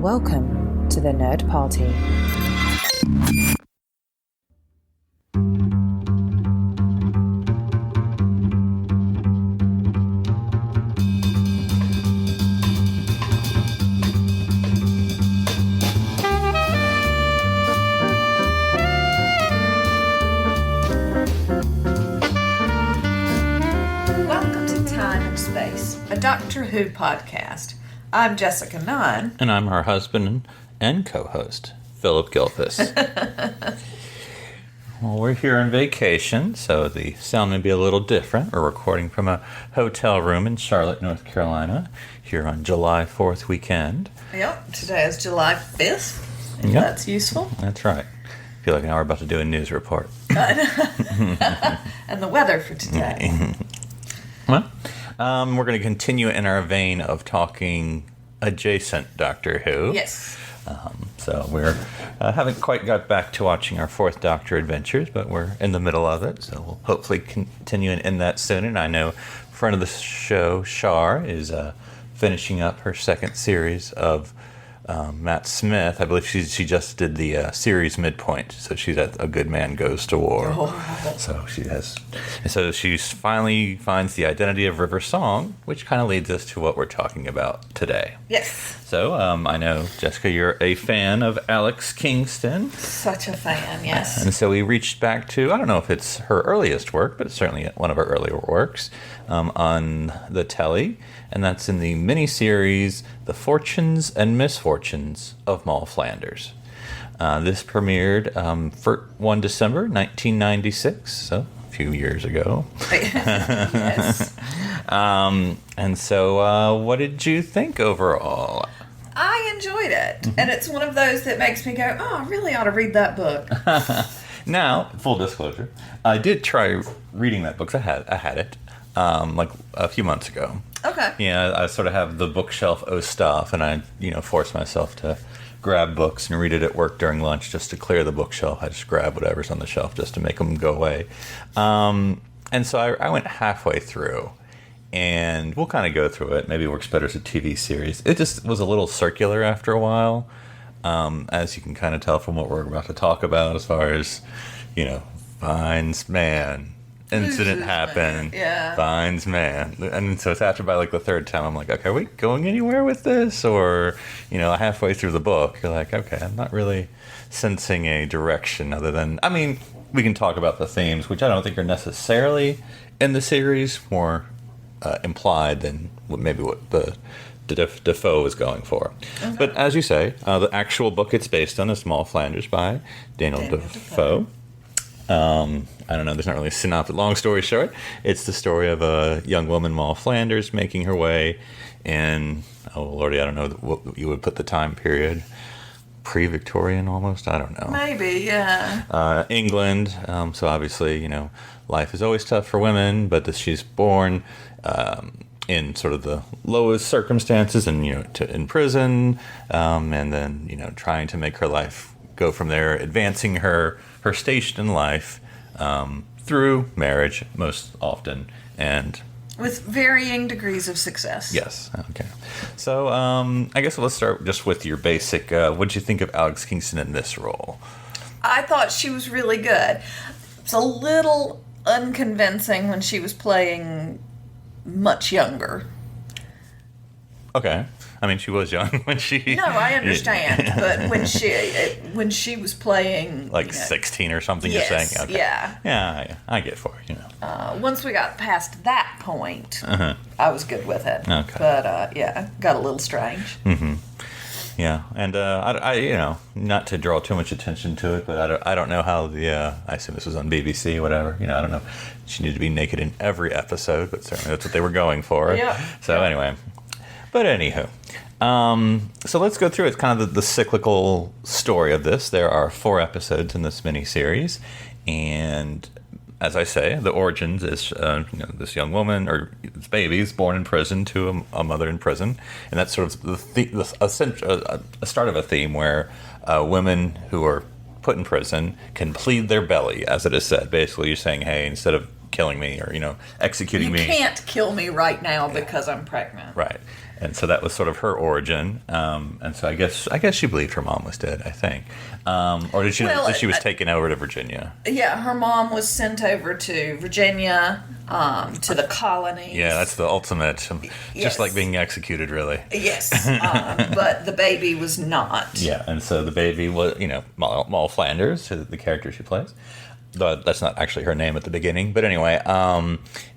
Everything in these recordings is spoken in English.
Welcome to the Nerd Party. Welcome to Time and Space, a Doctor Who podcast. I'm Jessica Nunn. And I'm her husband and co-host, Philip Gilpus. Well, we're here on vacation, so the sound may be a little different. We're recording from a hotel room in Charlotte, North Carolina, here on July 4th weekend. Yep, today is July 5th, if that's useful. That's right. I feel like now we're about to do a news report. And the weather for today. Well, we're going to continue in our vein of talking adjacent Doctor Who. Yes. So we're haven't quite got back to watching our Fourth Doctor adventures, but we're in the middle of it. So we'll hopefully continue in that soon. And I know friend of the show, Shar, is finishing up her second series of Matt Smith. I believe she just did the series midpoint, so she's at A Good Man Goes to War. Oh. So she finally finds the identity of River Song, which kind of leads us to what we're talking about today. Yes. So I know, Jessica, you're a fan of Alex Kingston. Such a fan, yes. And so we reached back to, I don't know if it's her earliest work, but it's certainly one of her earlier works on the telly. And that's in the miniseries The Fortunes and Misfortunes of Moll Flanders. This premiered for 1 December 1996, so a few years ago. Yes. And so what did you think overall? I enjoyed it. Mm-hmm. And it's one of those that makes me go, oh, I really ought to read that book. Now, full disclosure, I did try reading that book. I had it like a few months ago. Okay. Yeah, I sort of have the bookshelf stuff, and I, force myself to grab books and read it at work during lunch just to clear the bookshelf. I just grab whatever's on the shelf just to make them go away. And so I went halfway through, and we'll kind of go through it. Maybe it works better as a TV series. It just was a little circular after a while, as you can kind of tell from what we're about to talk about as far as, finds man. Incident happened. Yeah. Finds man. And so it's after by like the third time, I'm like, okay, are we going anywhere with this? Or, halfway through the book, you're like, okay, I'm not really sensing a direction other than, we can talk about the themes, which I don't think are necessarily in the series, more implied than maybe what the Defoe was going for. Okay. But as you say, the actual book it's based on is Moll Flanders by Daniel Defoe. I don't know, there's not really a synopsis. Long story short, it's the story of a young woman, Moll Flanders, making her way in, oh lordy, I don't know what you would put the time period, pre-Victorian almost, I don't know. Maybe, yeah. England, so obviously, life is always tough for women, but she's born in sort of the lowest circumstances and, in prison, and then, trying to make her life go from there, advancing her station in life through marriage most often, and with varying degrees of success. Yes. Okay. So I guess let's start just with your basic. What did you think of Alex Kingston in this role? I thought she was really good. It's a little unconvincing when she was playing much younger. Okay. She was young when she... No, I understand, but when she was playing... 16 or something, yes, you're saying? Okay. Yeah. Yeah, I get for it, Once we got past that point, I was good with it. Okay. But, got a little strange. Mm-hmm. Yeah, and I not to draw too much attention to it, but I don't know how I assume this was on BBC, whatever. I don't know. She needed to be naked in every episode, but certainly that's what they were going for. Yeah. So anyway... But anywho, so let's go through it. It's kind of the cyclical story of this. There are 4 episodes in this miniseries, and as I say, the origins is this young woman or this baby is born in prison to a mother in prison, and that's sort of a start of a theme where women who are put in prison can plead their belly, as it is said. Basically, you're saying, hey, instead of killing me or, executing me. You can't kill me right now because I'm pregnant. Right. And so that was sort of her origin. And so I guess she believed her mom was dead, I think. Or did she know that she was taken over to Virginia? Yeah, her mom was sent over to Virginia, to the colonies. Yeah, that's the ultimate. Just like being executed, really. Yes, but the baby was not. Yeah, and so the baby was, Moll Flanders, the character she plays. That's not actually her name at the beginning, but anyway,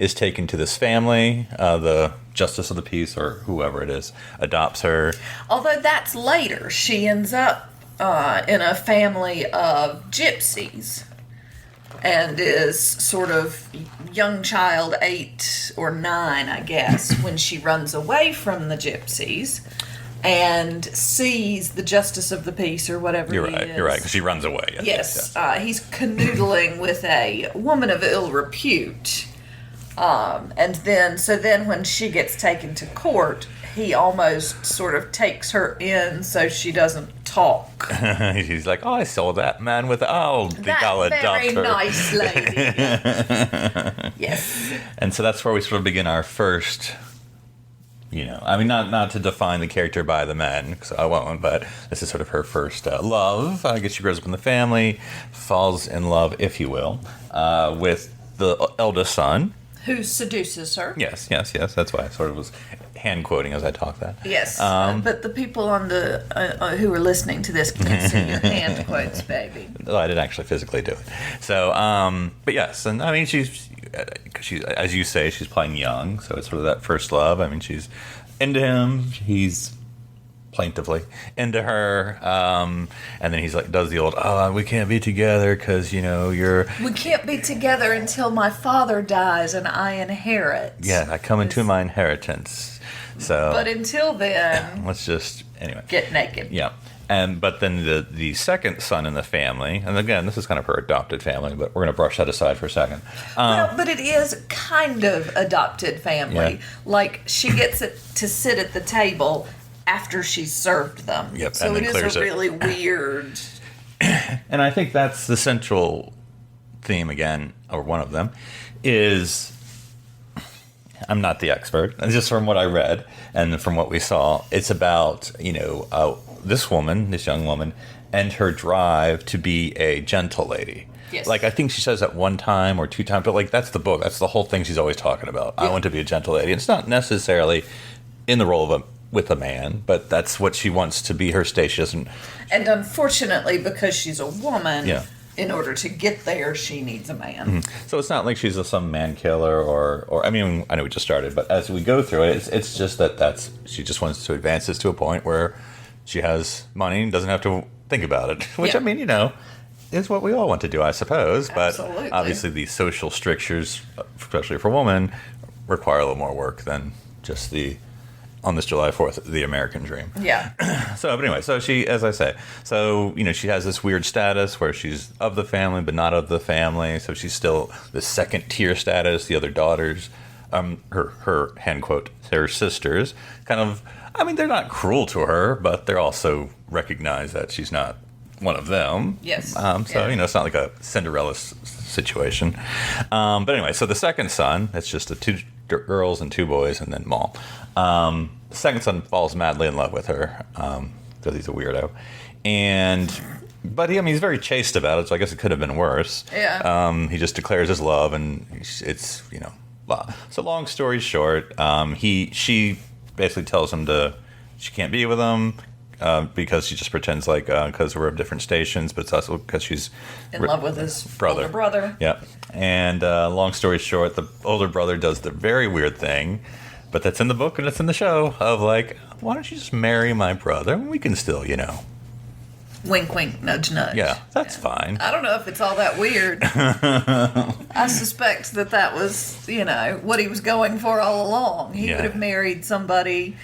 is taken to this family. The justice of the peace, or whoever it is, adopts her. Although that's later. She ends up in a family of gypsies and is sort of young child, 8 or 9, I guess, when she runs away from the gypsies and sees the justice of the peace or whatever You're he right, is. because she runs away. Yes. He's canoodling with a woman of ill repute. And then when she gets taken to court, he almost sort of takes her in so she doesn't talk. He's like, I saw that man with I'll adopt her. Very nice lady. Yes. And so that's where we sort of begin our first, not to define the character by the men, because I won't, but this is sort of her first love. I guess she grows up in the family, falls in love, if you will, with the eldest son. Who seduces her. Yes. That's why I sort of was hand quoting as I talked that. Yes, but the people on the who are listening to this can't see your hand quotes, baby. Well, I didn't actually physically do it. So, but yes, and I mean, she's as you say, she's playing young, so it's sort of that first love. I mean, she's into him. He's plaintively into her, and then he's like, does the old, we can't be together because we can't be together until my father dies and I inherit. Yeah, I come into my inheritance. So, but until then, let's just get naked. Yeah. But then the second son in the family, and again, this is kind of her adopted family, but we're going to brush that aside for a second. But it is kind of adopted family. Yeah. Like, she gets to sit at the table after she's served them. Yep. So it is a really weird. And I think that's the central theme again, or one of them, is, I'm not the expert, and just from what I read and from what we saw, it's about, this young woman, and her drive to be a gentle lady. Yes. Like, I think she says that one time or two times, but like, that's the book. That's the whole thing she's always talking about. Yeah. I want to be a gentle lady. It's not necessarily in the role of with a man, but that's what she wants to be, her station. And unfortunately, because she's a woman, in order to get there, she needs a man. Mm-hmm. So it's not like she's some man killer or I mean, I know we just started, but as we go through it, it's just that she just wants to advance this to a point where she has money and doesn't have to think about it, which I mean, is what we all want to do, I suppose. But absolutely. Obviously the social strictures, especially for women, require a little more work than just on this July 4th, the American dream. Yeah. But anyway, so she, as I say, she has this weird status where she's of the family, but not of the family. So she's still the second tier status. The other daughters, her hand quote, her sisters, kind of, I mean, they're not cruel to her, but they're also recognize that she's not one of them. Yes. It's not like a Cinderella situation. But anyway, so the second son, it's just the 2 girls and 2 boys, and then Moll. The second son falls madly in love with her because he's a weirdo, but he's very chaste about it. So I guess it could have been worse. Yeah. He just declares his love, and it's blah. So long story short, she basically tells him she can't be with him. Because she just pretends because we're of different stations, but it's also because she's in love with his older brother. Yeah. And long story short, the older brother does the very weird thing, but that's in the book and it's in the show, of like, why don't you just marry my brother? We can still, Wink, wink, nudge, nudge. Yeah, that's fine. I don't know if it's all that weird. I suspect that was, what he was going for all along. He would have married somebody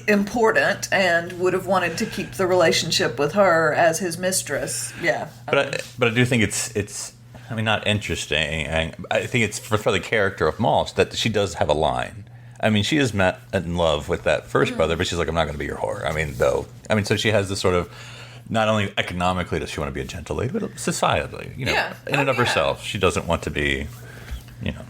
important and would have wanted to keep the relationship with her as his mistress. Yeah. But I do think it's not interesting. I think it's for the character of Moll that she does have a line. I mean, she is met in love with that first brother, but she's like, I'm not going to be your whore. So she has this sort of, not only economically does she want to be a gentle lady, but societally, in and of herself, she doesn't want to be you know.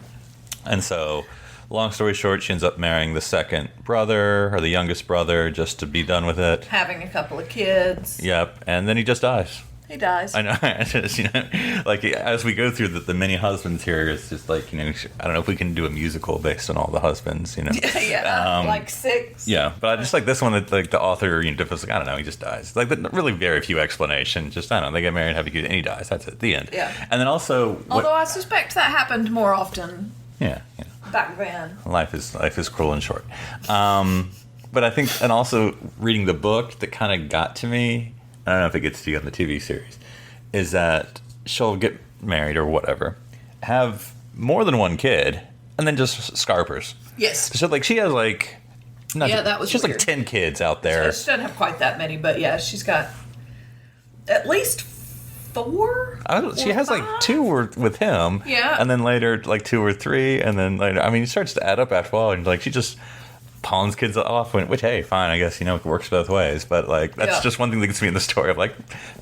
And so, long story short, she ends up marrying the second brother, or the youngest brother, just to be done with it. Having a couple of kids. Yep, and then he just dies. He dies. I know. You know, like, as we go through the many husbands here, it's just like, you know, I don't know if we can do a musical based on all the husbands, you know. Yeah, like 6. Yeah, but I just like this one that, like, the author, you know, Defoe's like, I don't know, he just dies. Like, really very few explanations. Just, I don't know, they get married, have a kid, and he dies. That's it, the end. Yeah. And then also... Although I suspect that happened more often Yeah. back then. Life is cruel and short. But I think, and also reading the book that kind of got to me, I don't know if it gets to you on the TV series, is that she'll get married or whatever, have more than one kid, and then just scarpers. Yes. So, like, she has, like... that was she's weird. like 10 kids out there. She doesn't have quite that many, but yeah, she's got at least 4. She has like 2 with him. Yeah. And then later, like 2 or 3, and then later, I mean, it starts to add up after a while, and like she just pawns kids off, which, hey, fine, I guess, you know, it works both ways. But like, that's just one thing that gets me in the story of like,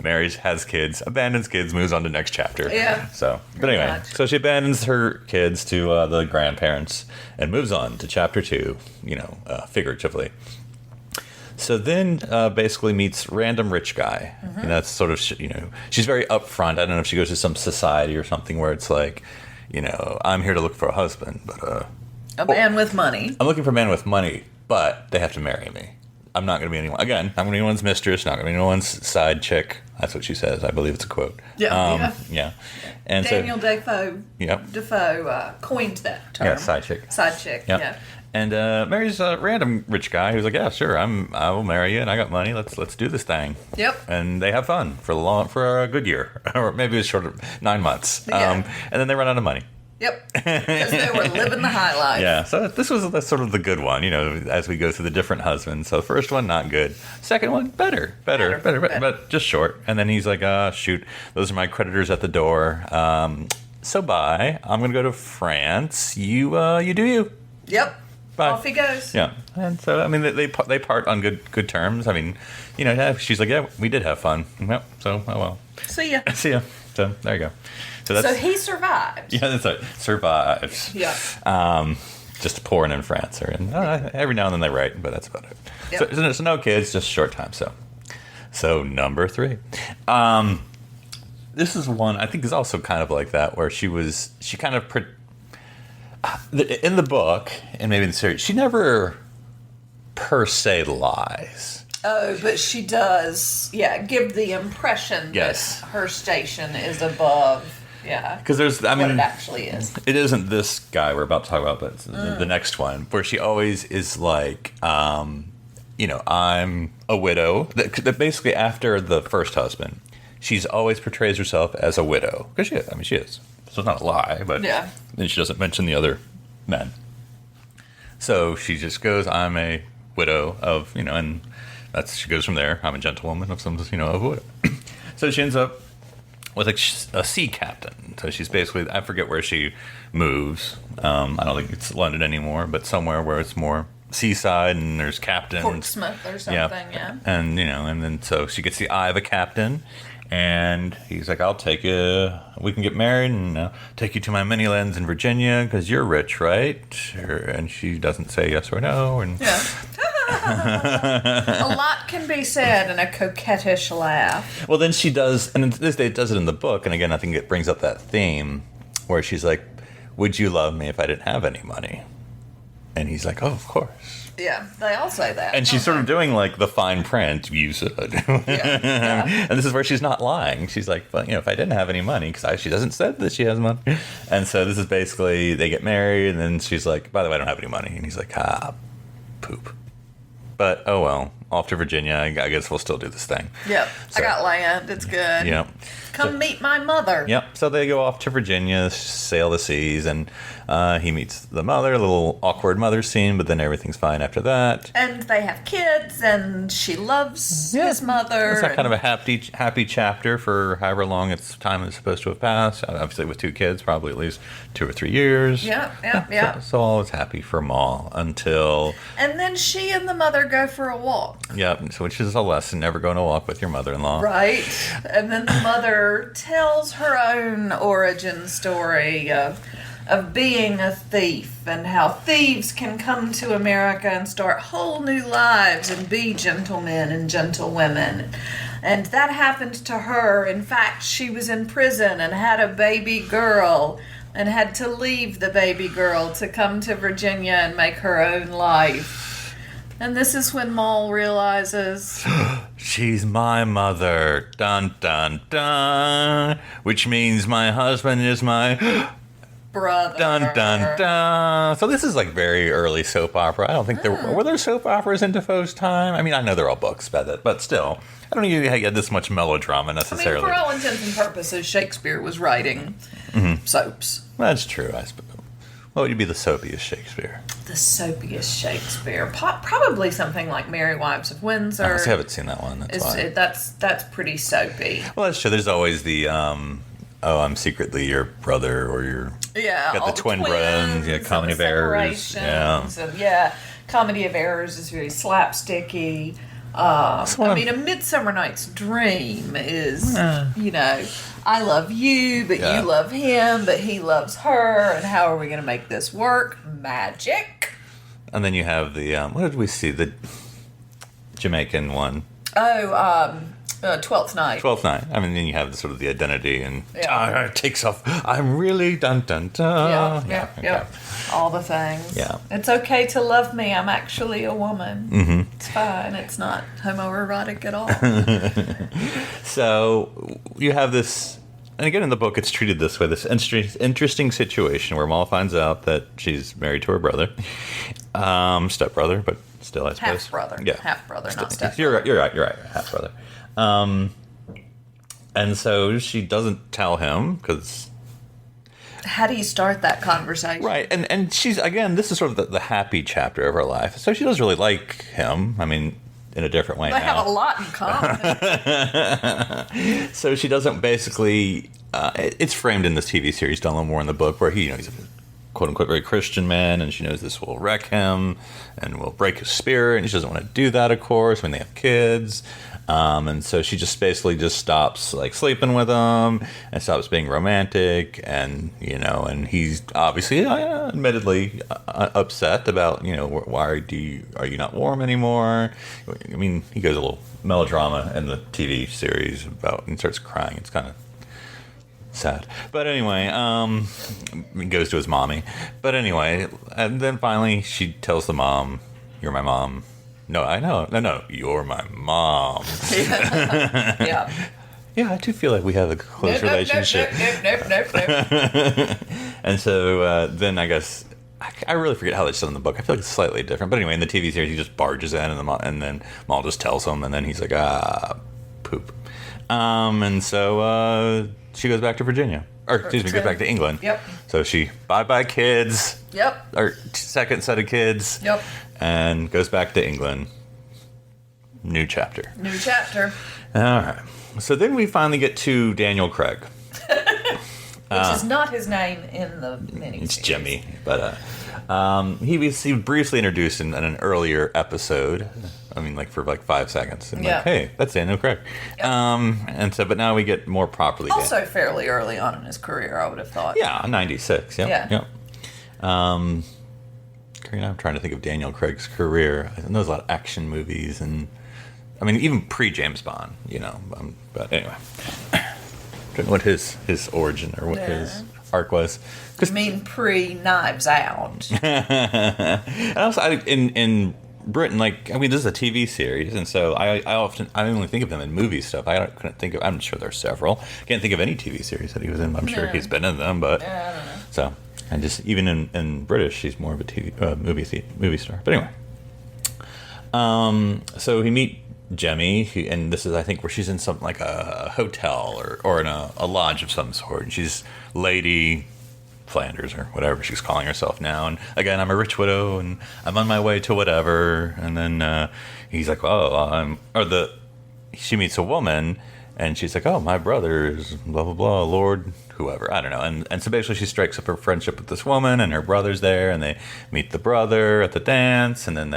marries, has kids, abandons kids, moves on to next chapter. Yeah. So, but anyway, so she abandons her kids to the grandparents and moves on to chapter 2, you know, figuratively. So then basically meets random rich guy. Mm-hmm. And that's sort of, you know, she's very upfront. I don't know if she goes to some society or something where it's like, you know, I'm here to look for a husband, but... a man with money. I'm looking for a man with money, but they have to marry me. I'm not going to be anyone... Again, I'm not going to be anyone's mistress, not going to be anyone's side chick. That's what she says. I believe it's a quote. Yeah. And Daniel Defoe, Yep. Defoe coined that term. Yeah, side chick. Side chick, Yep. yeah. And marries a random rich guy who's like, yeah, sure, I will marry you, and I got money. Let's do this thing. Yep. And they have fun for a good year, or maybe it's short of 9 months. Yeah. And then they run out of money. Yep. Because they were living the high life. Yeah. So this was sort of the good one, you know, as we go through the different husbands. So the first one, not good. Second one, better, but just short. And then he's like, shoot, those are my creditors at the door. So bye. I'm gonna go to France. You do you. Yep. Bye. Off he goes. Yeah, and so I mean they part on good terms. I mean, you know, she's like, yeah, we did have fun. Yep. So oh well. See ya. See ya. So there you go. So he survived. Yeah, that's right. Survives. Yeah. Just pouring in France, and every now and then they write, but that's about it. Yep. So no kids, just short time. So number 3. This is one I think is also kind of like that, where she kind of. In the book, and maybe in the series, she never per se lies. Oh, but she does, give the impression that her station is above, Because there's, I what mean, it actually is. It isn't this guy we're about to talk about, but it's the next one, where she always is like, you know, I'm a widow. That basically, after the first husband, she's always portrays herself as a widow. Because she is. I mean, she is. So it's not a lie, but then she doesn't mention the other men. So she just goes, I'm a widow of, you know, and she goes from there. I'm a gentlewoman of some, you know, of a widow. So she ends up with a sea captain. So she's basically, I forget where she moves. I don't think it's London anymore, but somewhere where it's more seaside and there's captains. Portsmouth or something, yeah. And, you know, and then so she gets the eye of a captain. And he's like, I'll take you, we can get married and I'll take you to my many lands in Virginia because you're rich, right? And she doesn't say yes or no. And a lot can be said in a coquettish laugh. Well, then she does, and this day it does it in the book. And again, I think it brings up that theme where she's like, would you love me if I didn't have any money? And he's like, oh, of course. Yeah, they all say that. And she's sort of doing like the fine print, you said. And this is where she's not lying. She's like, well, you know, if I didn't have any money, because she doesn't say that she has money. And so this is basically, they get married, and then she's like, by the way, I don't have any money. And he's like, poop. But, oh well, off to Virginia. I guess we'll still do this thing. Yep, So, I got land. It's good. Yep. Come meet my mother. Yep. So they go off to Virginia, sail the seas, and he meets the mother. A little awkward mother scene, but then everything's fine after that. And they have kids, and she loves his mother. It's kind of a happy chapter for however long its time is supposed to have passed. Obviously, with 2 kids, probably at least 2 or 3 years. Yeah. So all is happy for Moll until. And then she and the mother go for a walk. Yep. So which is a lesson: never go on a walk with your mother-in-law. Right. And then the mother tells her own origin story of of being a thief and how thieves can come to America and start whole new lives and be gentlemen and gentlewomen. And that happened to her. In fact, she was in prison and had a baby girl and had to leave the baby girl to come to Virginia and make her own life. And this is when Moll realizes... She's my mother. Dun, dun, dun. Which means my husband is my... brother. Dun, dun, dun. So this is like very early soap opera. I don't think were there soap operas in Defoe's time? I mean, I know they're all books, but still. I don't know you had this much melodrama necessarily. I mean, for all intents and purposes, Shakespeare was writing soaps. That's true, I suppose. What would be the soapiest Shakespeare? The soapiest Shakespeare. Probably something like Merry Wives of Windsor. I haven't seen that one. That's pretty soapy. Well, that's true. There's always the... I'm secretly your brother, or your got the twin brothers. Yeah, Comedy of Errors. Yeah, Comedy of Errors is very slapsticky. I mean, A Midsummer Night's Dream is, I love you, but you love him, but he loves her, and how are we going to make this work? Magic. And then you have the what did we see? The Jamaican one. Twelfth Night. Twelfth Night. I mean, then you have the identity, and it takes off. I'm really dun dun dun. Yeah. All the things. Yeah. It's okay to love me. I'm actually a woman. Mm-hmm. It's fine. It's not homoerotic at all. So you have this, and again in the book, it's treated this way: this interesting situation where Moll finds out that she's married to her brother, stepbrother, but still, I suppose, half brother. Yeah, half brother, not stepbrother. You're right, half brother. And so she doesn't tell him because... How do you start that conversation? Right, and she's, again, this is sort of the happy chapter of her life. So she doesn't really like him. I mean, in a different way They now. have a lot in common. So she doesn't basically... it's framed in this TV series, done a little more in the book, where he's a quote-unquote very Christian man, and she knows this will wreck him and will break his spirit, and she doesn't want to do that, of course, when they have kids. And so she just basically stops sleeping with him and stops being romantic, and and he's obviously admittedly upset about why are you not warm anymore? I mean, he goes a little melodrama in the TV series about and starts crying. It's kind of sad, but anyway, he goes to his mommy. But anyway, and then finally she tells the mom, "You're my mom." No, I know. No, you're my mom. Yeah. Yeah, I do feel like we have a close relationship. Nope. And so then I guess, I really forget how it's done in the book. I feel like it's slightly different. But anyway, in the TV series, he just barges in, and then Moll just tells him, and then he's like, poop. And so she goes back to Virginia. Or, excuse me, goes back to England. Yep. So she, bye-bye kids. Yep. Or second set of kids. Yep. And goes back to England. New chapter. All right. So then we finally get to Daniel Craig. Which is not his name in the miniseries. It's Jimmy. But he was briefly introduced in an earlier episode. I mean, for 5 seconds. And hey, that's Daniel Craig. Yep. And so, but now we get more properly. Also fairly early on in his career, I would have thought. Yeah, 96. Yep. Yeah. I'm trying to think of Daniel Craig's career. I know there's a lot of action movies, and I mean, even pre-James Bond, but anyway. I don't know what his origin or what his arc was. I mean, pre-Knives Out. And also, in Britain, this is a TV series, and so I only think of him in movie stuff. I'm sure there's several. Can't think of any TV series that he was in. I'm sure he's been in them, but... Yeah, I don't know. So... And just even in British, he's more of a TV movie star. But anyway, so we meet Jemmy, and this is, I think, where she's in something like a hotel or in a lodge of some sort. And she's Lady Flanders or whatever she's calling herself now. And again, I'm a rich widow, and I'm on my way to whatever. And then he's like, she meets a woman. And she's like, oh, my brother is blah, blah, blah, Lord, whoever. I don't know. And so basically she strikes up a friendship with this woman, and her brother's there, and they meet the brother at the dance, and then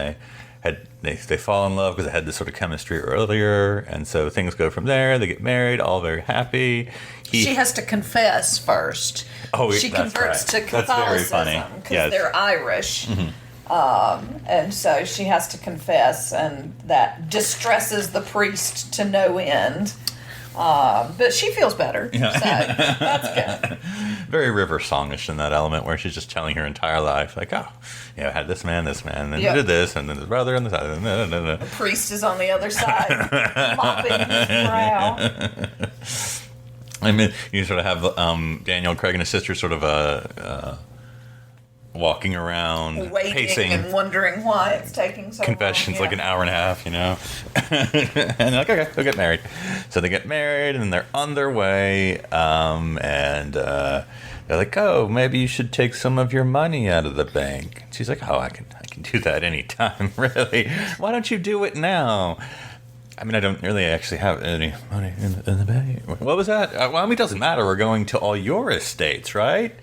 they fall in love because they had this sort of chemistry earlier, and so things go from there. They get married, all very happy. She has to confess first. Oh, she that's converts right. to Catholicism That's because yes. they're Irish. And so she has to confess, and that distresses the priest to no end. But she feels better, so that's good. Very River Songish in that element where she's just telling her entire life, like, oh, I had this man, and then he did this, and then his brother on the side. The priest is on the other side, mopping his brow. I mean, you sort of have Daniel Craig and his sister sort of walking around, waiting pacing, and wondering why it's taking so confessions long. like an hour and a half, and they're like, okay, they'll get married. So they get married, and they're on their way, and they're like, oh, maybe you should take some of your money out of the bank. She's like, oh, I can do that anytime, really. Why don't you do it now? I mean, I don't really actually have any money in the bank. What was that? Well, I mean, it doesn't matter. We're going to all your estates, right?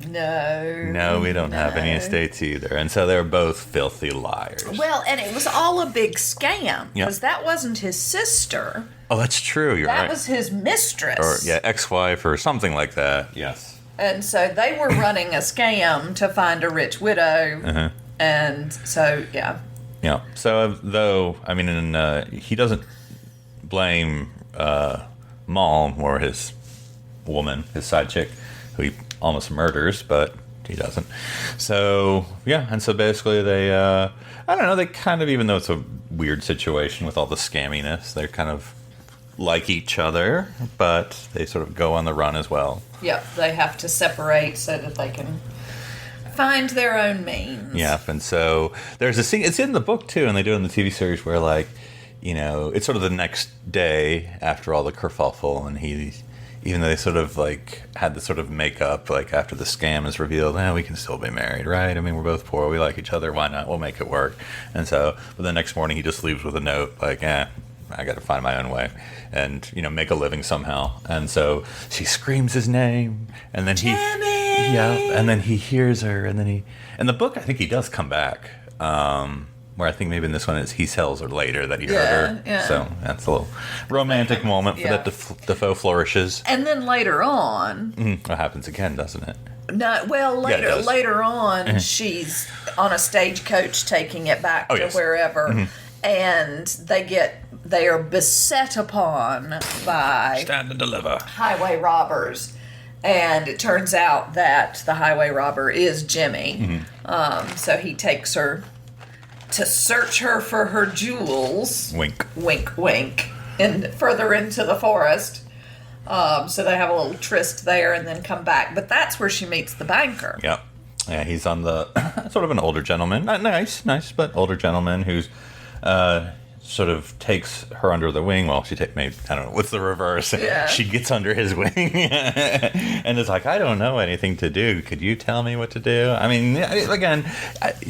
No, we don't have any estates either. And so they're both filthy liars. Well, and it was all a big scam, because that wasn't his sister. Oh, that's true. You're right. That was his mistress. Or, ex-wife or something like that. Yes. And so they were running a scam to find a rich widow. And so, yeah. Yeah. So, though, I mean, he doesn't blame Moll or his woman, his side chick, who he almost murders, but he doesn't. So, yeah, and so basically they, I don't know, they kind of, even though it's a weird situation with all the scamminess, they're kind of like each other, but they sort of go on the run as well. Yep, they have to separate so that they can find their own means. Yeah, and so there's a scene, it's in the book too, and they do it in the TV series where, like, it's sort of the next day after all the kerfuffle, and even though they sort of, like, had the sort of makeup, like, after the scam is revealed, we can still be married, right? I mean, we're both poor, we like each other, why not? We'll make it work. And so, but the next morning he just leaves with a note, like, I got to find my own way and, make a living somehow. And so she screams his name, and then and then he hears her, and then in the book, I think he does come back. Where I think maybe in this one he tells her later that he heard her. Yeah. So that's a little romantic moment for that Defoe flourishes. And then later on... It happens again, doesn't it? No, well, later on, she's on a stagecoach taking it back to wherever, and they are beset upon by... Stand and deliver. Highway robbers. And it turns out that the highway robber is Jimmy. So he takes her to search her for her jewels. Wink. Wink, wink. And further into the forest. So they have a little tryst there and then come back. But that's where she meets the banker. Yep. Yeah, he's on the sort of an older gentleman. Not nice, but older gentleman who's sort of takes her under the wing. Well, maybe, I don't know, what's the reverse? Yeah. She gets under his wing and is like, I don't know anything to do. Could you tell me what to do? I mean, again,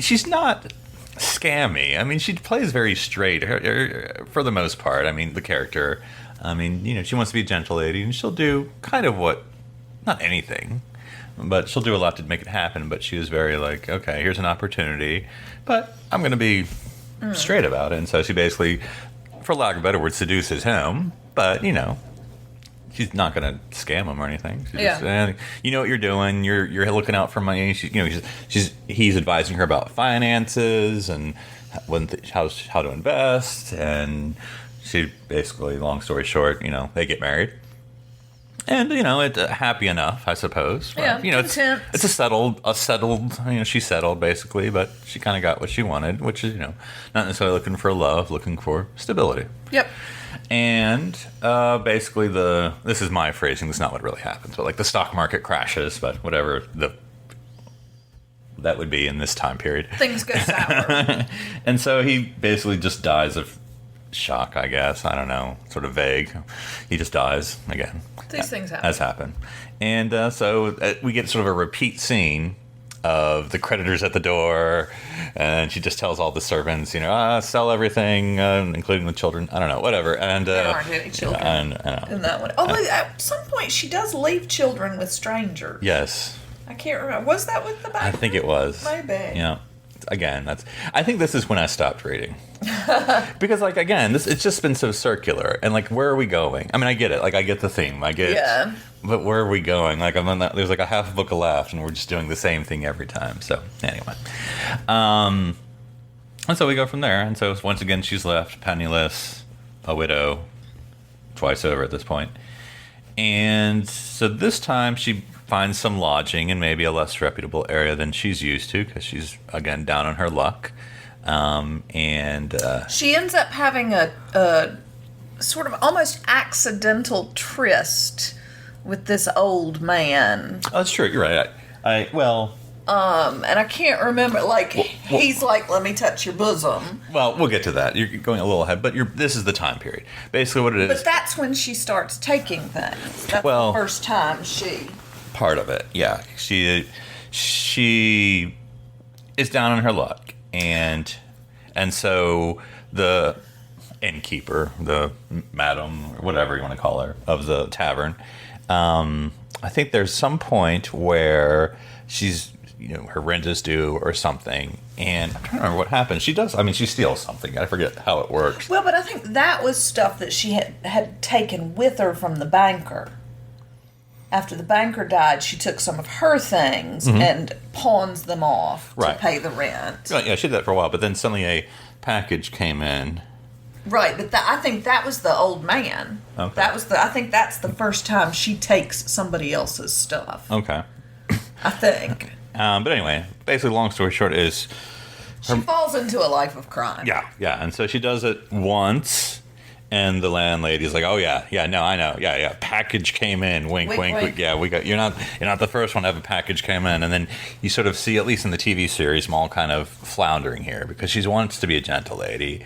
she's not scammy. I mean, she plays very straight for the most part. I mean, the character, she wants to be a gentle lady, and she'll do kind of not anything, but she'll do a lot to make it happen. But she is very like, okay, here's an opportunity, but I'm going to be straight about it. And so she basically, for lack of a better word, seduces him, but, she's not going to scam him or anything. She's just, you know what you're doing. You're looking out for money. He's advising her about finances and how to invest. And she basically, long story short, they get married. And it's happy enough, I suppose. Yeah, it's a settled. She's settled basically, but she kind of got what she wanted, which is not necessarily looking for love, looking for stability. Yep. And basically, this is my phrasing. This is not what really happens, but like the stock market crashes, but whatever that would be in this time period. Things go sour. And so he basically just dies of shock, I guess. I don't know, sort of vague. He just dies again. These things happen. Has happened. And so we get sort of a repeat scene of the creditors at the door, and she just tells all the servants, sell everything, including the children. I don't know, whatever. And there aren't any children in that one. Although at some point she does leave children with strangers. Yes. I can't remember. Was that with the banker? I think it was. Maybe. Yeah. I think this is when I stopped reading. Because, like, again, it's just been so circular. And, like, where are we going? I mean, I get it. Like, I get the theme. Yeah. But where are we going? Like, there's like a half a book left, and we're just doing the same thing every time. So, anyway. And so we go from there. And so, once again, she's left penniless, a widow, twice over at this point. And so this time she finds some lodging in maybe a less reputable area than she's used to, because she's, again, down on her luck. She ends up having a sort of almost accidental tryst with this old man. Oh, that's true. You're right. And I can't remember, like, he's like, let me touch your bosom. Well, we'll get to that. You're going a little ahead, but this is the time period. Basically what it is. But that's when she starts taking things. That's the first time she... Part of it, yeah. She is down on her luck. And so the innkeeper, the madam, or whatever you want to call her, of the tavern, I think there's some point where she's, her rent is due or something, and I'm trying to remember what happens. She steals something. I forget how it works. Well, but I think that was stuff that she had taken with her from the banker. After the banker died, she took some of her things and pawns them off to pay the rent. Right, yeah, she did that for a while, but then suddenly a package came in. Right, but I think that was the old man. Okay. I think that's the first time she takes somebody else's stuff. Okay. I think. But anyway, basically, long story short is... She falls into a life of crime. Yeah, and so she does it once... And the landlady's like, "Oh yeah, no, I know, yeah. Package came in, wink, wink. Yeah, we got. You're not the first one to have a package came in." And then you sort of see, at least in the TV series, Moll kind of floundering here because she wants to be a gentle lady,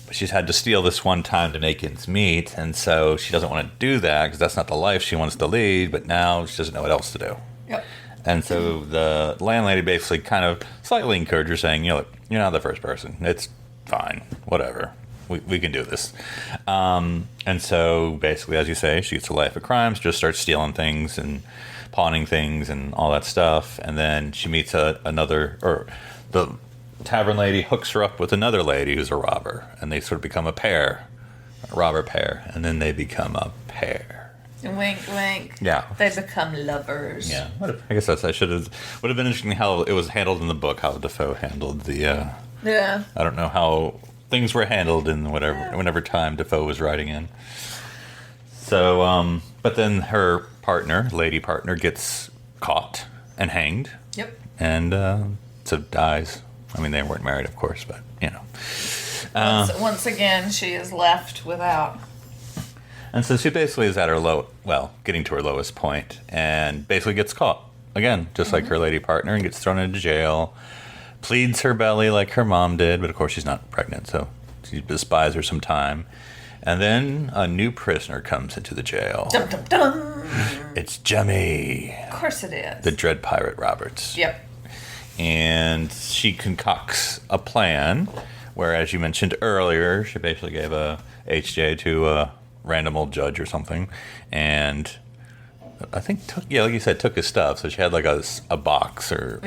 but she's had to steal this one time to make ends meet, and so she doesn't want to do that because that's not the life she wants to lead. But now she doesn't know what else to do. Yep. And so the landlady basically kind of slightly encouraged her, saying, "Look, you're not the first person. It's fine, whatever." We can do this. And so basically, as you say, she gets a life of crimes, just starts stealing things and pawning things and all that stuff. And then she meets the tavern lady hooks her up with another lady who's a robber. And they sort of become a robber pair. And then they become a pair. Wink, wink. Yeah. They become lovers. Yeah. I guess would have been interesting how it was handled in the book, how Defoe handled the... Yeah. I don't know how... things were handled in whenever time Defoe was writing in. So, but then her lady partner, gets caught and hanged. Yep. And so dies. I mean, they weren't married, of course, but once again, she is left without. And so she basically is at her getting to her lowest point, and basically gets caught again, just like her lady partner, and gets thrown into jail. Pleads her belly like her mom did, but of course she's not pregnant, so she just buys her some time. And then a new prisoner comes into the jail. Dum, dum, dum. It's Jemmy. Of course it is. The Dread Pirate Roberts. Yep. And she concocts a plan where, as you mentioned earlier, she basically gave a HJ to a random old judge or something, and I think like you said, took his stuff. So she had like a box or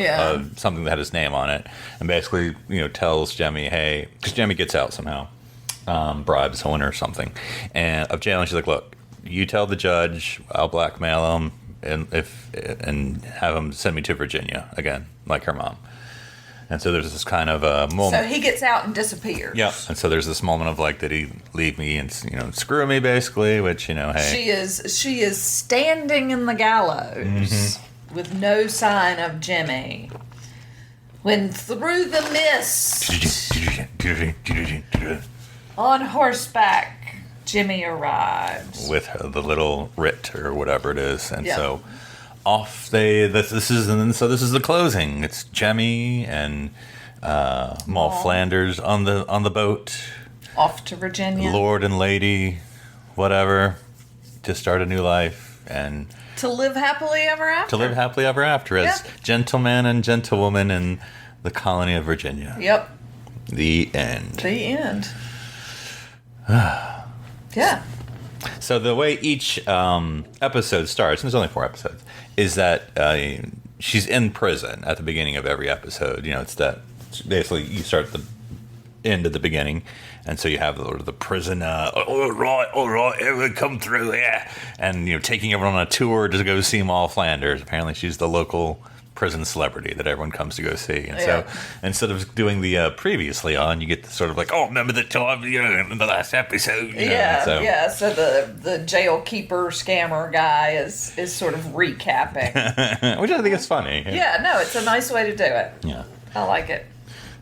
something that had his name on it, and basically tells Jemmy, hey, because Jemmy gets out somehow, bribes someone or something, and of jail, and she's like, look, you tell the judge, I'll blackmail him, and have him send me to Virginia again, like her mom. And so there's this kind of a moment. So he gets out and disappears. Yeah. And so there's this moment of like, did he leave me and screw me basically? Which hey, she is standing in the gallows with no sign of Jimmy. When through the mist, on horseback, Jimmy arrives with the little writ or whatever it is, and so. Off this is the closing. It's Jemmy and Moll Flanders on the boat. Off to Virginia. Lord and lady, whatever, to start a new life and to live happily ever after. As gentleman and gentlewoman in the colony of Virginia. Yep. The end. Yeah. So the way each episode starts, and there's only 4 episodes, is that she's in prison at the beginning of every episode. It's that basically you start the end at the beginning, and so you have the prison. All right, everyone come through, yeah, and taking everyone on a tour to go see Moll Flanders. Apparently, she's the local prison celebrity that everyone comes to go see, and so instead of doing the previously on, you get the sort of like, remember the time in the last episode. So the jail keeper scammer guy is sort of recapping, which I think is funny. Yeah, no, it's a nice way to do it. Yeah, I like it.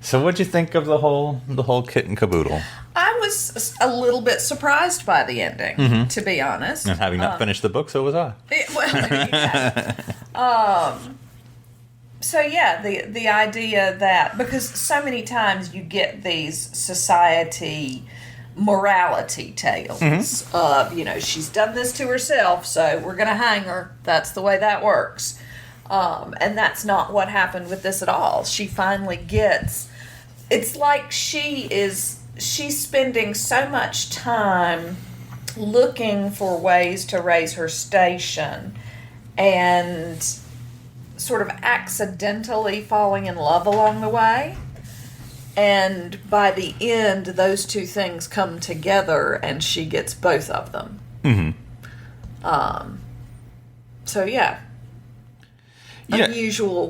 So what'd you think of the whole kit and caboodle? I was a little bit surprised by the ending, to be honest. And having not finished the book, so was I. So yeah, the idea that, because so many times you get these society morality tales of, she's done this to herself, so we're going to hang her. That's the way that works. And that's not what happened with this at all. She finally gets... It's like she's spending so much time looking for ways to raise her station and sort of accidentally falling in love along the way. And by the end, those two things come together and she gets both of them. So yeah. Unusual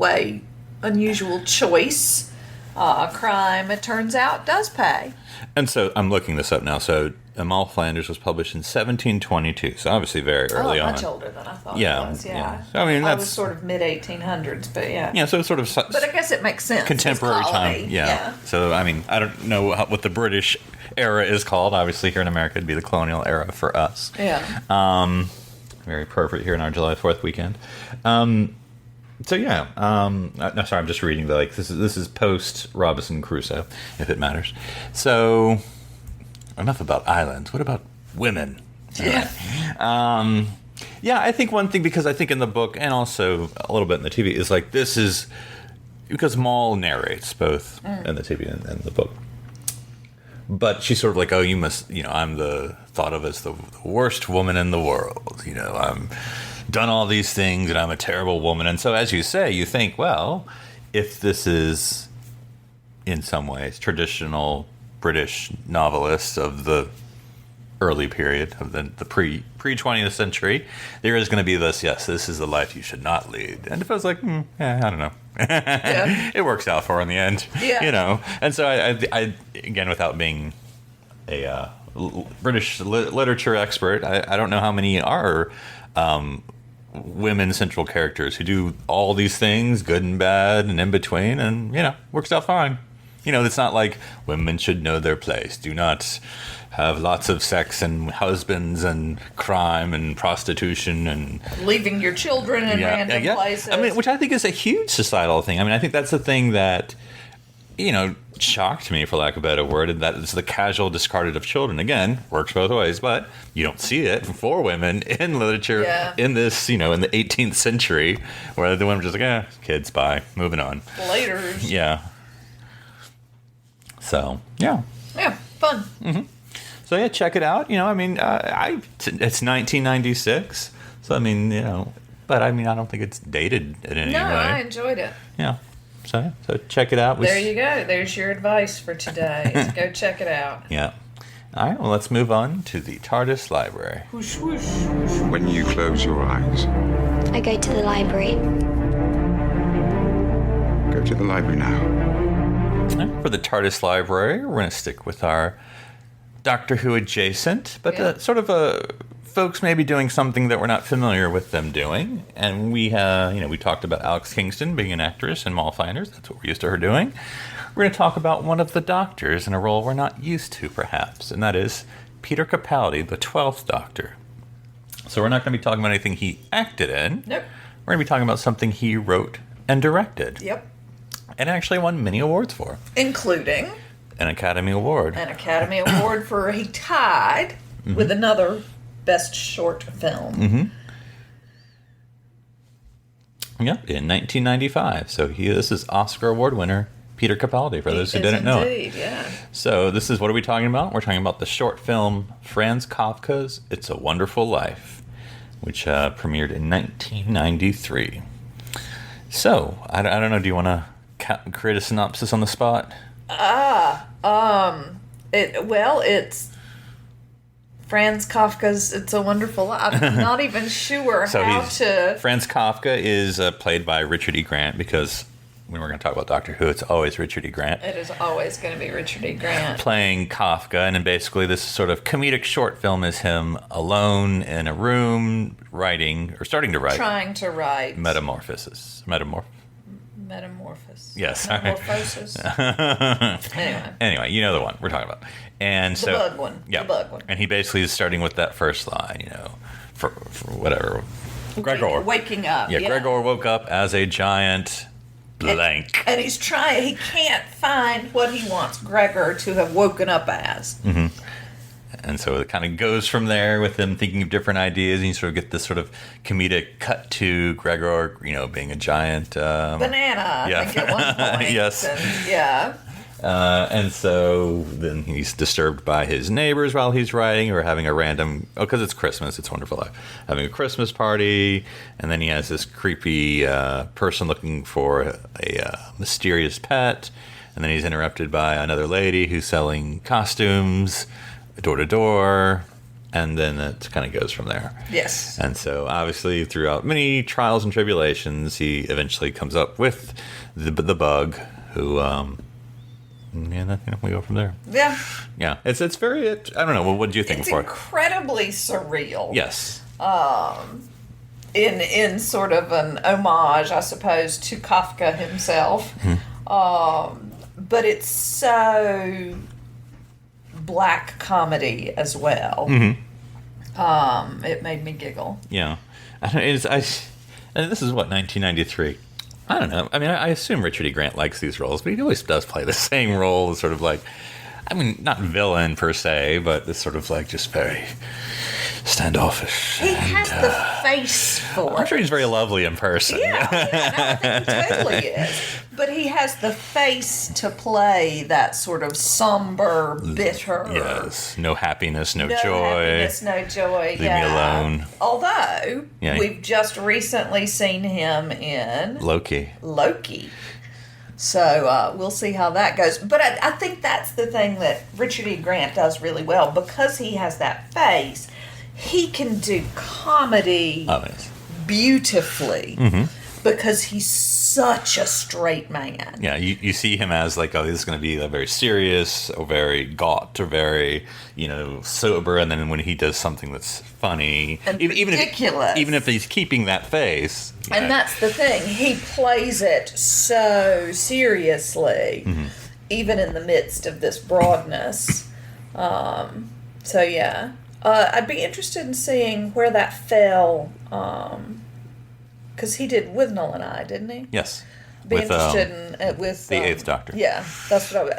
choice. Crime, it turns out, does pay. And so I'm looking this up now. So Moll Flanders was published in 1722, so obviously very early on. Much older than I thought it was, yeah. So, I mean, that's... was sort of mid-1800s, but yeah. Yeah, so it's sort of... But I guess it makes sense. Contemporary time, yeah. So, I mean, I don't know what the British era is called. Obviously, here in America, it'd be the colonial era for us. Yeah. Very appropriate here in our July 4th weekend. So yeah, no, sorry, I'm just reading this is post Robinson Crusoe, if it matters. So enough about islands. What about women? Yeah. Yeah, I think one thing, because I think in the book and also a little bit in the TV is this is because Moll narrates both in the TV and the book. But she's sort of like, you must, I'm thought of as the worst woman in the world. I'm done all these things and I'm a terrible woman. And so, as you say, you think, well, if this is in some ways traditional British novelists of the early period of the pre 20th century, there is going to be this, this is the life you should not lead. And if I was like, I don't know. It works out for her in the end. Yeah. And so I again, without being a British literature expert, I don't know how many are women central characters who do all these things, good and bad and in between, and works out fine. It's not like women should know their place, do not have lots of sex and husbands and crime and prostitution and leaving your children in random places. I mean, which I think is a huge societal thing. I mean, I think that's the thing that shocked me, for lack of a better word, and that is the casual discarded of children. Again, works both ways, but you don't see it for women in literature in this, in the 18th century, where the women are just like, kids, bye, moving on. Later. Yeah. So, yeah. Yeah, fun. Mm-hmm. So, yeah, check it out. It's 1996, so, I mean, but, I mean, I don't think it's dated in any way. No, I enjoyed it. Yeah. So check it out. There you go. There's your advice for today. Go check it out. Yeah. All right. Well, let's move on to the TARDIS library. Whoosh, whoosh. When you close your eyes, I go to the library. Go to the library now. All right, for the TARDIS library, we're going to stick with our Doctor Who adjacent, but sort of folks may be doing something that we're not familiar with them doing. And we talked about Alex Kingston being an actress in Moll Flanders. That's what we're used to her doing. We're going to talk about one of the doctors in a role we're not used to, perhaps, and that is Peter Capaldi, the 12th Doctor. So we're not going to be talking about anything he acted in. Nope. We're going to be talking about something he wrote and directed. Yep. And actually won many awards for. Including an Academy Award. An Academy Award for, he tied with another Best Short Film. Mm-hmm. Yep, in 1995. So this is Oscar Award winner Peter Capaldi, for those who didn't know it. Indeed, yeah. So what are we talking about? We're talking about the short film Franz Kafka's It's a Wonderful Life, which premiered in 1993. So, I don't know, do you want to create a synopsis on the spot? It's Franz Kafka's It's a Wonderful Life. I'm not even sure Franz Kafka is played by Richard E. Grant, because when we're going to talk about Doctor Who, it's always Richard E. Grant. It is always going to be Richard E. Grant. Playing Kafka, and then basically this sort of comedic short film is him alone in a room writing, or starting to write. Trying to write. Metamorphosis. Metamorphosis. Yes. Metamorphosis. Anyway, you know the one we're talking about. And the bug one. Yeah. The bug one. And he basically is starting with that first line, for whatever. Gregor. Waking up. Yeah, Gregor woke up as a giant blank. And he's trying, he can't find what he wants Gregor to have woken up as. Mm-hmm. And so it kind of goes from there with him thinking of different ideas, and you sort of get this sort of comedic cut to Gregor, being a giant banana, I think at one point. Yes. And, yeah. And so then he's disturbed by his neighbors while he's writing, or having a random, because it's Christmas, It's a Wonderful Life, having a Christmas party, and then he has this creepy person looking for a mysterious pet, and then he's interrupted by another lady who's selling costumes door to door, and then it kind of goes from there. Yes. And so obviously throughout many trials and tribulations, he eventually comes up with the bug who... and then we go from there. Yeah. Yeah. It's very, I don't know. What do you think? It's incredibly surreal. Yes. In sort of an homage, I suppose, to Kafka himself. Mm-hmm. But it's so black comedy as well. Mm-hmm. It made me giggle. Yeah. And this is what, 1993? I don't know. I mean, I assume Richard E. Grant likes these roles, but he always does play the same role, sort of like, I mean, not villain per se, but it's sort of like just very standoffish. He has the face for it. I'm sure he's very lovely in person. Yeah, I think he totally is. But he has the face to play that sort of somber, bitter. Yes. No happiness, no joy. Happiness, no joy. Leave me alone. Although, we've just recently seen him in... Loki. So we'll see how that goes. But I think that's the thing that Richard E. Grant does really well. Because he has that face, he can do comedy beautifully. Mm-hmm. Because he's such a straight man. Yeah, you see him as like, this is going to be very serious, or very gaunt, or very, sober, and then when he does something that's funny, and ridiculous, even if he's keeping that face. And that's the thing, he plays it so seriously, mm-hmm. even in the midst of this broadness. So yeah, I'd be interested in seeing where that fell. Because he did Withnell and I, didn't he? Yes. Be interested in with the Eighth Doctor. Yeah, that's what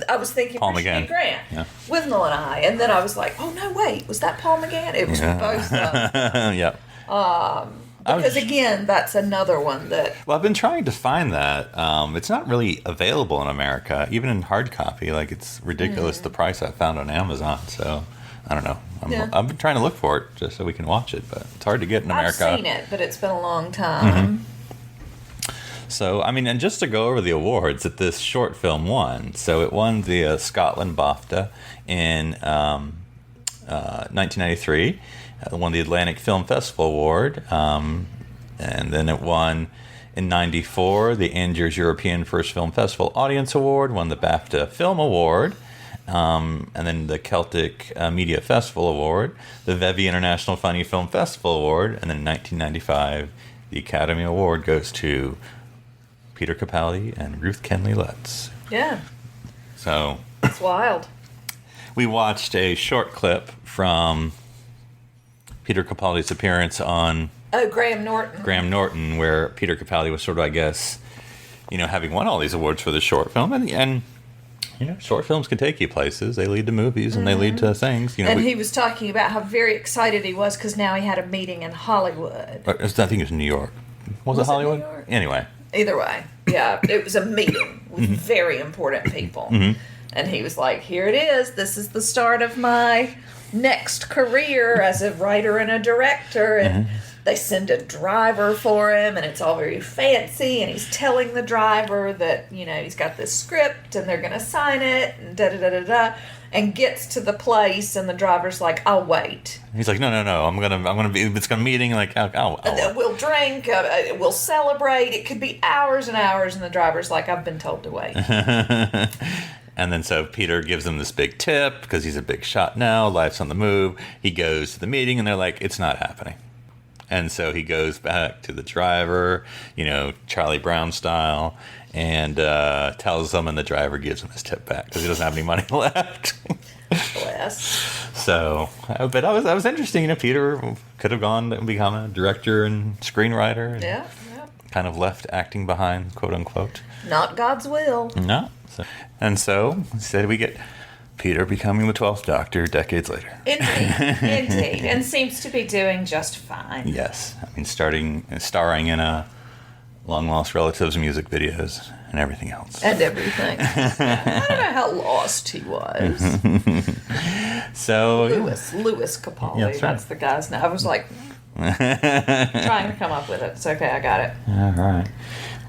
I was thinking. Paul Richard McGann. E. Grant, yeah. Withnell and I, and then I was like, oh no, wait, was that Paul McGann? It was both of them. Yeah. Because again, that's another one that. Well, I've been trying to find that. It's not really available in America, even in hard copy. Like, it's ridiculous the price I found on Amazon. So. I don't know. I've been trying to look for it just so we can watch it, but it's hard to get in America. I've seen it, but it's been a long time. Mm-hmm. So, I mean, and just to go over the awards that this short film won. So it won the Scotland BAFTA in 1993. It won the Atlantic Film Festival Award. And then it won in 94 the Angers European First Film Festival Audience Award, won the BAFTA Film Award. And then the Celtic Media Festival Award, the Vevey International Funny Film Festival Award, and then in 1995, the Academy Award goes to Peter Capaldi and Ruth Kenley Lutz. Yeah. So. It's wild. We watched a short clip from Peter Capaldi's appearance on... Oh, Graham Norton, where Peter Capaldi was sort of, I guess, having won all these awards for the short film, and short films can take you places. They lead to movies, and they lead to things. And he was talking about how very excited he was because now he had a meeting in Hollywood. I think it was New York. Was it Hollywood? New York? Anyway. Either way. Yeah, it was a meeting with very important people. Mm-hmm. And he was like, here it is. This is the start of my next career as a writer and a director. And They send a driver for him, and it's all very fancy, and he's telling the driver that, you know, he's got this script, and they're going to sign it, and da-da-da-da-da, and gets to the place, and the driver's like, I'll wait. He's like, no, I'm gonna be, it's a meeting, like, I'll And then we'll drink, we'll celebrate, it could be hours and hours, and the driver's like, I've been told to wait. And then so Peter gives him this big tip, because he's a big shot now, life's on the move. He goes to the meeting, and they're like, it's not happening. And so he goes back to the driver, you know, Charlie Brown style, and tells them, and the driver gives him his tip back because he doesn't have any money left. Bless. So, but that was interesting. You know, Peter could have gone and become a director and screenwriter. And Yeah. kind of left acting behind, quote unquote. Not God's will. No. So instead we get Peter becoming the 12th Doctor decades later. Indeed. And seems to be doing just fine. Yes. I mean, starring in Long Lost Relatives music videos and everything else. And everything. I don't know how lost he was. So Louis Capaldi. Yeah, that's the guy's name. I was like trying to come up with it. It's okay, I got it. All right.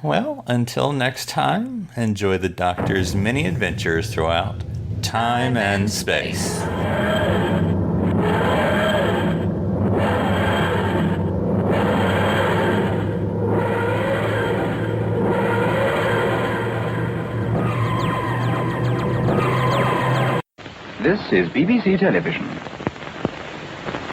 Well, until next time, enjoy the Doctor's many adventures throughout time and space. This is BBC Television.